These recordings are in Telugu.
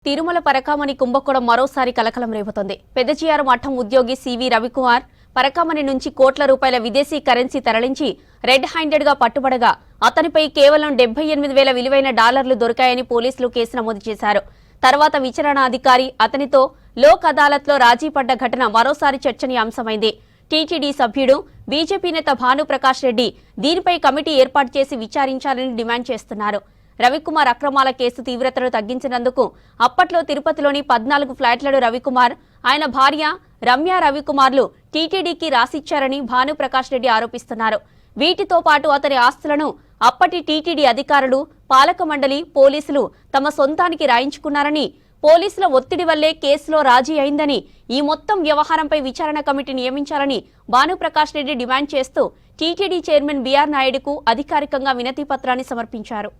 తిరుమల పరకామణి కుంభకోణం మరోసారి కలకలం రేపుతోంది. పెద్దచియారు మఠం ఉద్యోగి సివి రవికుమార్ పరకామణి నుంచి కోట్ల రూపాయల విదేశీ కరెన్సీ తరలించి రెడ్ హ్యాండెడ్ గా పట్టుబడగా అతనిపై కేవలం 78,000 విలువైన డాలర్లు దొరికాయని పోలీసులు కేసు నమోదు చేశారు. తర్వాత విచారణ అధికారి అతనితో లోక్ అదాలత్లో రాజీ పడ్డ ఘటన మరోసారి చర్చనీయాంశమైంది. టీటీడీ సభ్యుడు బీజేపీ నేత భానుప్రకాష్ రెడ్డి దీనిపై కమిటీ ఏర్పాటు చేసి విచారించాలని డిమాండ్ చేస్తున్నారు. రవికుమార్ అక్రమాల కేసు తీవ్రతను తగ్గించినందుకు అప్పట్లో తిరుపతిలోని 14 ఫ్లాట్లను రవికుమార్, ఆయన భార్య రమ్య రవికుమార్లు టీటీడీకి రాసిచ్చారని భానుప్రకాష్ రెడ్డి ఆరోపిస్తున్నారు. వీటితో పాటు అతని ఆస్తులను అప్పటి టీటీడీ అధికారులు, పాలక మండలి, పోలీసులు తమ సొంతానికి రాయించుకున్నారని, పోలీసుల ఒత్తిడి వల్లే కేసులో రాజీ అయిందని, ఈ మొత్తం వ్యవహారంపై విచారణ కమిటీ నియమించాలని భానుప్రకాష్ రెడ్డి డిమాండ్ చేస్తూ టీటీడీ చైర్మన్ బీఆర్ నాయుడుకు అధికారికంగా వినతి పత్రాన్ని సమర్పించారు.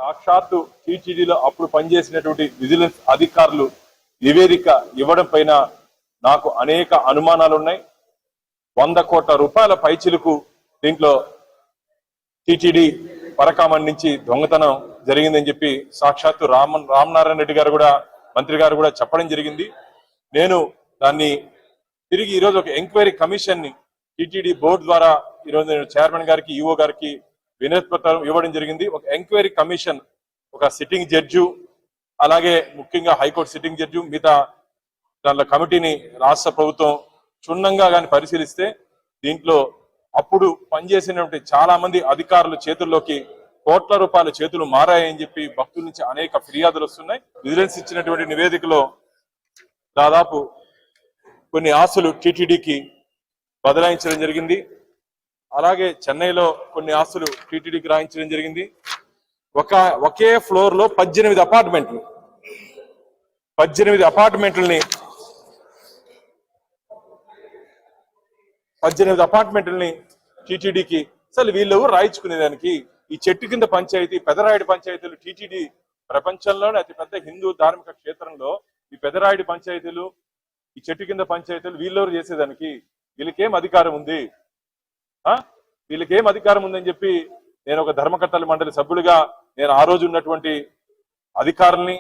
సాక్షాత్తు టీటీడీలో అప్పుడు పనిచేసినటువంటి విజిలెన్స్ అధికారులు నివేదిక ఇవ్వడం పైన నాకు అనేక అనుమానాలు ఉన్నాయి. 100 కోట్ల రూపాయల పైచిలుకు దీంట్లో టీటీడీ పరకామణి నుంచి దొంగతనం జరిగిందని చెప్పి సాక్షాత్తు రామనారాయణ రెడ్డి గారు కూడా, మంత్రి గారు కూడా చెప్పడం జరిగింది. నేను దాన్ని తిరిగి ఈరోజు ఒక ఎంక్వైరీ కమిషన్ ని టీటీడీ బోర్డు ద్వారా ఈరోజు నేను చైర్మన్ గారికి, ఈఓ గారికి వినతి పత్రం ఇవ్వడం జరిగింది. ఒక ఎంక్వైరీ కమిషన్, ఒక సిట్టింగ్ జడ్జు, అలాగే ముఖ్యంగా హైకోర్టు సిట్టింగ్ జడ్జు, మిగతా దాంట్లో కమిటీని రాష్ట్ర ప్రభుత్వం క్షుణ్ణంగా కానీ పరిశీలిస్తే దీంట్లో అప్పుడు పనిచేసినటువంటి చాలా మంది అధికారుల చేతుల్లోకి కోట్ల రూపాయల చేతులు మారాయని చెప్పి భక్తుల నుంచి అనేక ఫిర్యాదులు వస్తున్నాయి. విజిలెన్స్ ఇచ్చినటువంటి నివేదికలో దాదాపు కొన్ని ఆస్తులు టీటీడీకి బదలాయించడం జరిగింది. అలాగే చెన్నైలో కొన్ని ఆస్తులు టీటీడీకి రాయించడం జరిగింది. ఒకే ఫ్లోర్ లో 18 అపార్ట్మెంట్లని టీటీడీకి అసలు వీళ్ళు రాయించుకునేదానికి ఈ చెట్టు కింద పంచాయతీ, పెదరాయుడు పంచాయతీలు టీటీడీ ప్రపంచంలోనే అతిపెద్ద హిందూ ధార్మిక క్షేత్రంలో ఈ పెదరాయుడు పంచాయతీలు, ఈ చెట్టు కింద పంచాయతీలు వీళ్ళెవరు చేసేదానికి? వీళ్ళకేం అధికారం ఉంది? వీళ్ళకేం అధికారం ఉందని చెప్పి నేను ఒక ధర్మకర్తల మండలి సభ్యుడిగా నేను ఆ రోజు ఉన్నటువంటి అధికారుల్ని,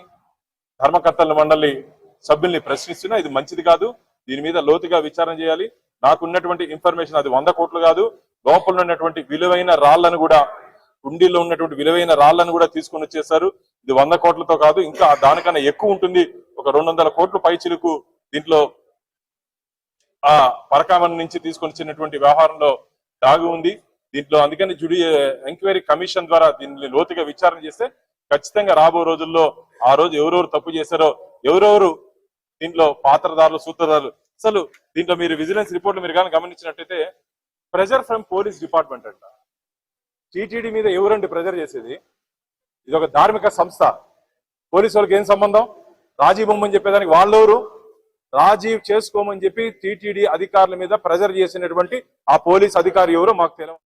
ధర్మకర్తల మండలి సభ్యుల్ని ప్రశ్నిస్తున్నా. ఇది మంచిది కాదు. దీని మీద లోతుగా విచారణ చేయాలి. నాకున్నటువంటి ఇన్ఫర్మేషన్ అది 100 కోట్లు కాదు. లోపల ఉన్నటువంటి విలువైన రాళ్లను కూడా, కుండీల్లో ఉన్నటువంటి విలువైన రాళ్లను కూడా తీసుకొని వచ్చేసారు. ఇది 100 కోట్లతో కాదు, ఇంకా దానికన్నా ఎక్కువ ఉంటుంది. ఒక 200 కోట్లు పైచిలుకు దీంట్లో ఆ పరకామణి నుంచి తీసుకొని వచ్చినటువంటి వ్యవహారంలో దాగి ఉంది. దీంట్లో అందుకని ఎంక్వైరీ కమిషన్ ద్వారా దీన్ని లోతుగా విచారణ చేస్తే ఖచ్చితంగా రాబో రోజుల్లో ఆ రోజు ఎవరెవరు తప్పు చేశారో, ఎవరెవరు దీంట్లో పాత్రదారులు, సూత్రధారులు, అసలు దీంట్లో మీరు విజిలెన్స్ రిపోర్ట్లు మీరు కానీ గమనించినట్టయితే ప్రెజర్ ఫ్రమ్ పోలీస్ డిపార్ట్మెంట్ అంట. టీటీడీ మీద ఎవరండి ప్రెజర్ చేసేది? ఇది ఒక ధార్మిక సంస్థ. పోలీసు వాళ్ళకి ఏం సంబంధం? రాజీ బొమ్మని చెప్పేదానికి వాళ్ళెవరు? రాజీ చేసుకోమని చెప్పి టీటీడీ అధికారుల మీద ప్రెజర్ చేసినటువంటి ఆ పోలీస్ అధికారి ఎవరో మాకు తెలియదు.